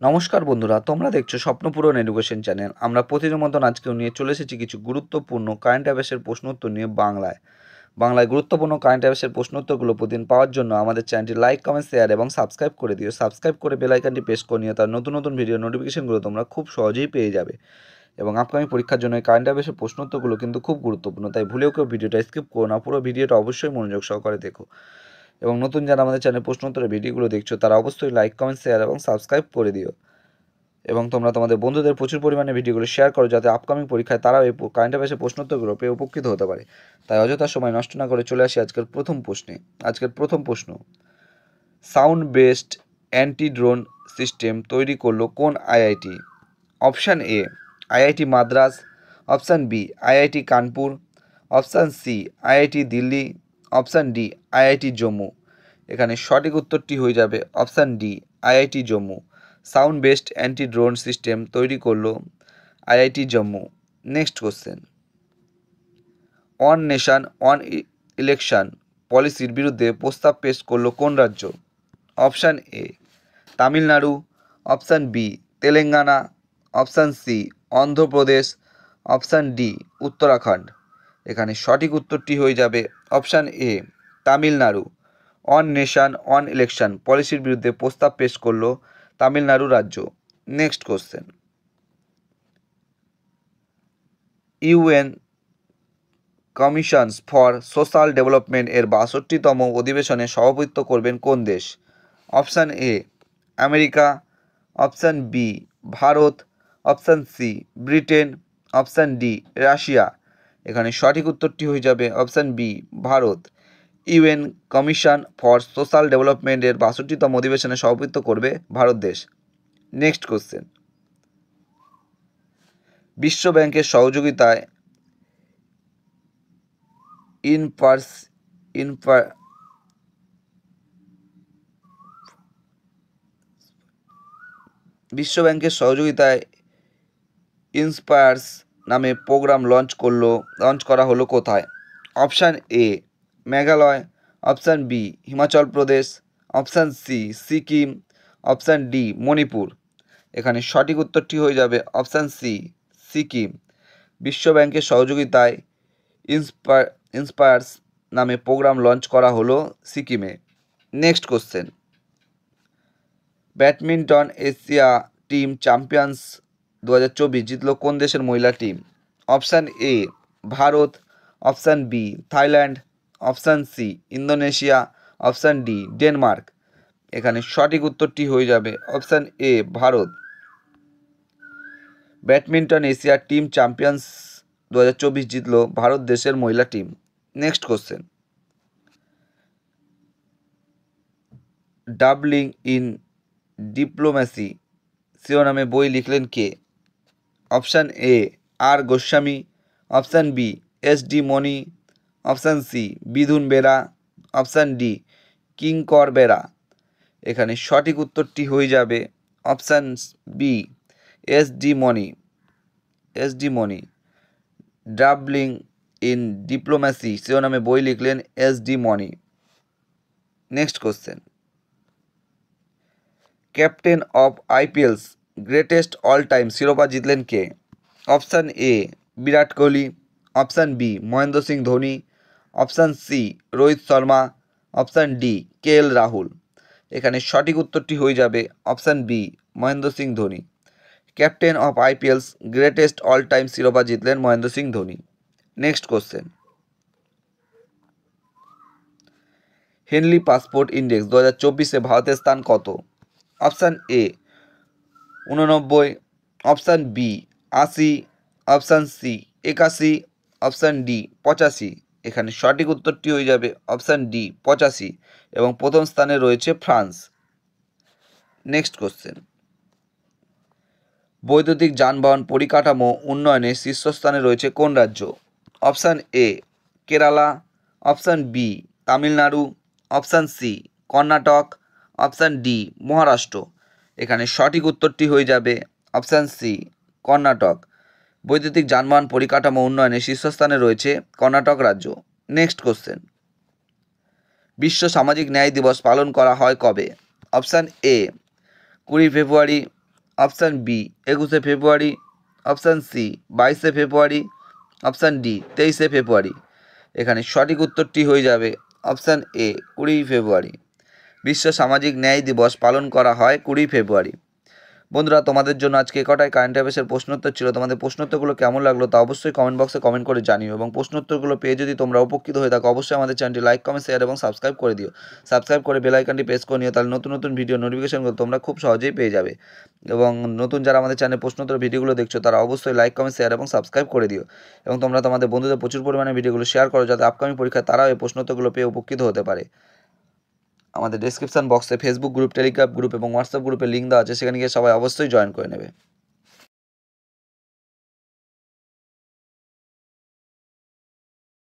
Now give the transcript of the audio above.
নমস্কার বন্ধুরা, তোমরা দেখছো স্বপ্নপূরণ এডুকেশন চ্যানেল। আমরা প্রতিদিনের মতন আজকেও নিয়ে চলে এসেছি কিছু গুরুত্বপূর্ণ কারেন্ট অ্যাফেয়ার্সের প্রশ্ন উত্তর নিয়ে বাংলায় গুরুত্বপূর্ণ কারেন্ট অ্যাফেয়ার্সের প্রশ্ন উত্তরগুলো প্রতিদিন পাওয়ার জন্য আমাদের চ্যানেলটি লাইক, কমেন্ট, শেয়ার এবং সাবস্ক্রাইব করে দিও। সাবস্ক্রাইব করে বেল আইকনটি প্রেস করে নিও, তার নতুন নতুন ভিডিও নোটিফিকেশনগুলো তোমরা খুব সহজেই পেয়ে যাবে। এবং আপকামিং পরীক্ষার জন্য এই কারেন্ট অ্যাফেয়ার্সের প্রশ্ন উত্তরগুলো কিন্তু খুব গুরুত্বপূর্ণ, তাই ভুলেও কেউ ভিডিওটা স্কিপ করো না, পুরো ভিডিওটা অবশ্যই মনোযোগ সহকারে দেখো। এবং নতুন যারা আমাদের চ্যানেল প্রশ্ন উত্তরের ভিডিওগুলো দেখছো তারা অবশ্যই লাইক, কমেন্ট, শেয়ার এবং সাবস্ক্রাইব করে দিও। এবং তোমরা তোমাদের বন্ধুদের প্রচুর পরিমাণে ভিডিওগুলো শেয়ার করো, যাতে আপকামিং পরীক্ষায় তারাও এই কারেন্ট অ্যাফেয়ার্সের প্রশ্নোত্তরগুলো পেয়ে উপকৃত হতে পারে। তাই অযথা সময় নষ্ট না করে চলে আসি আজকের প্রথম প্রশ্নে। আজকের প্রথম প্রশ্ন, sound based anti drone system তৈরি করলো কোন IIT? Option A IIT Madras, option B IIT Kanpur, option C IIT Delhi, option D IIT Jammu. এখানে সঠিক উত্তরটি হয়ে যাবে option D IIT Jammu. Sound based anti drone system তৈরি করলো IIT Jammu. Next question, one nation one election পলিসির বিরুদ্ধে প্রস্তাব পেশ করলো কোন রাজ্য? Option A Tamil Nadu, option B Telangana, option C Andhra Pradesh, option D Uttarakhand. এখানে সঠিক উত্তরটি হয়ে যাবে option A Tamil Nadu. One nation one election পলিসির বিরুদ্ধে প্রস্তাব পেশ করলো তামিলনাড়ু রাজ্য। Next question, UN commissions for social development এর ৬২তম অধিবেশনে সভাপতিত্ব করবেন কোন দেশ? Option A America, option B Bharat, option C Britain, option D Russia. এখানে সঠিক উত্তরটি হয়ে যাবে option B Bharat. UN commission for social ডেভেলপমেন্টের ৬২তম অধিবেশনে সভাপতিত্ব করবে ভারত দেশ। নেক্সট কোশ্চেন, বিশ্ব ব্যাংকের সহযোগিতায় বিশ্ব ব্যাংকের সহযোগিতায় ইন্সপায়ার্স নামে প্রোগ্রাম লঞ্চ করা হলো কোথায়? Option A Meghalaya, option B Himachal Pradesh, option C Sikkim, option D Manipur. এখানে সঠিক উত্তরটি হয়ে যাবে অপশান সি সিকিম। বিশ্ব ব্যাংকের সহযোগিতায় ইন্সপায়ার্স নামে প্রোগ্রাম লঞ্চ করা হলো সিকিমে। Next question, badminton Asia team champions 2024 জিতল কোন দেশের মহিলা টিম? Option A Bharat, option B Thailand, option C Indonesia, option D Denmark. এখানে সঠিক উত্তরটি হয়ে যাবে option A Bharat. Badminton Asia team champions 2024 জিতল ভারত দেশের মহিলা টিম। Next question, dabbling in diplomacy শিরোনামে বই লিখলেন কে? Option A R Goswami, option B S D Mani, option C Bidhun Bera, option D কিঙ্কর বেরা। এখানে সঠিক উত্তরটি হয়ে যাবে option B S D Mani. Dabbling in diplomacy শিরোনামে বই লিখলেন S D Mani. Next question, captain of IPL's greatest all time শিরোপা জিতলেন কে? Option A Virat Kohli, option B Mahendra Singh Dhoni, option C Rohit Sharma, option D K L Rahul. এখানে সঠিক উত্তরটি হয়ে যাবে option B Mahendra Singh Dhoni. Captain of IPL's greatest all time শিরোপা জিতলেন Mahendra Singh Dhoni. Next question, Henley passport index 2024 ভারতের স্থান কত? Option A 89, option B 80, option C 81, option D 85। এখানে সঠিক উত্তরটি হয়ে যাবে অপশান ডি 85 এবং প্রথম স্থানে রয়েছে ফ্রান্স। নেক্সট কোশ্চেন, বৈদ্যুতিক যানবাহন পরিকাঠামো উন্নয়নে শীর্ষস্থানে রয়েছে কোন রাজ্য? Option A Kerala, option B Tamil Nadu, option C Karnataka, option D Maharashtra. এখানে সঠিক উত্তরটি হয়ে যাবে অপশান সি কর্ণাটক। বৈদ্যুতিক যানবাহন পরিকাঠামো উন্নয়নে শীর্ষস্থানে রয়েছে কর্ণাটক রাজ্য। নেক্সট কোশ্চেন, বিশ্ব সামাজিক ন্যায় দিবস পালন করা হয় কবে? Option A 20 February, option B 21শে ফেব্রুয়ারি, অপশান সি 22শে ফেব্রুয়ারি, অপশান ডি 23শে ফেব্রুয়ারি। এখানে সঠিক উত্তরটি হয়ে যাবে অপশান এ 20 ফেব্রুয়ারি। বিশ্ব সামাজিক ন্যায় দিবস পালন করা হয় 20 ফেব্রুয়ারি। বন্ধুরা, তোমাদের জন্য আজকে কটায় কারেন্ট অ্যাফেয়ার্সের প্রশ্নোত্তর ছিল। তোমাদের প্রশ্নোত্তরগুলো কেমন লাগলো তা অবশ্যই কমেন্ট বক্সে কমেন্ট করে জানিও, এবং প্রশ্নোত্তরগুলো পেয়ে যদি তোমরা উপকৃত হয়ে থাকো অবশ্যই আমাদের চ্যানেলটি লাইক, কমেন্ট, শেয়ার এবং সাবস্ক্রাইব করে দিও। সাবস্ক্রাইব করে বেল আইকনটি প্রেস করে নিও, তাহলে নতুন নতুন ভিডিও নোটিফিকেশনগুলো তোমরা খুব সহজেই পেয়ে যাবে। এবং নতুন যারা আমাদের চ্যানেলে প্রশ্নোত্তর ভিডিওগুলো দেখছো তারা অবশ্যই লাইক, কমেন্ট, শেয়ার এবং সাবস্ক্রাইব করে দিও। এবং তোমরা তোমাদের বন্ধুদের প্রচুর পরিমাণে ভিডিওগুলো শেয়ার করো, যাতে আপকামিং পরীক্ষায় তারাও এই প্রশ্নোত্তরগুলো পেয়ে উপকৃত হতে পারে। আমাদের ডেসক্রিপশন বক্সে ফেসবুক গ্রুপ, টেলিগ্রাম গ্রুপ এবং হোয়াটসঅ্যাপ গ্রুপের লিঙ্ক দেওয়া আছে, সেখানে গিয়ে সবাই অবশ্যই জয়েন করে নেবে।